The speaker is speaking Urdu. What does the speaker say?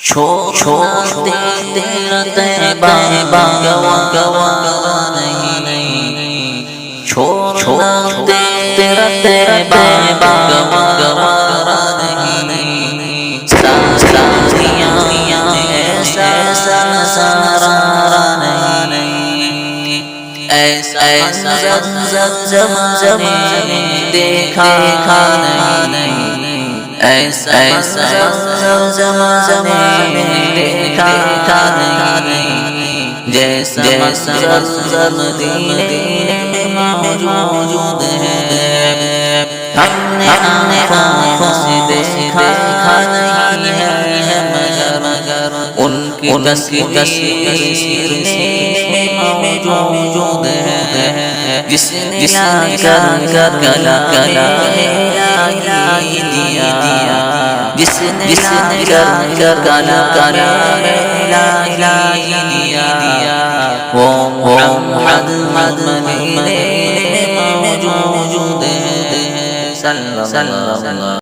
چھوڑنا تیرا طیبہ گوارا نہیں، چھوڑنا تیرا طیبہ گوارا نہیں، سالیاں ایسا نظارہ نہیں، ایسا منظر زمانے دیکھا نہیں، ایسا زمانے دیکھا نہیں، جیسا منظر مدینے میں موجود ہے، ہم نے آنکھوں سے دیکھا نہیں ہے، مگر ان کی تصویر میں موجود ہے، جس نے کر کلا دیا، جس نے کر کلا دیا، وہ محمد مدینے میں موجود ہے، صلی اللہ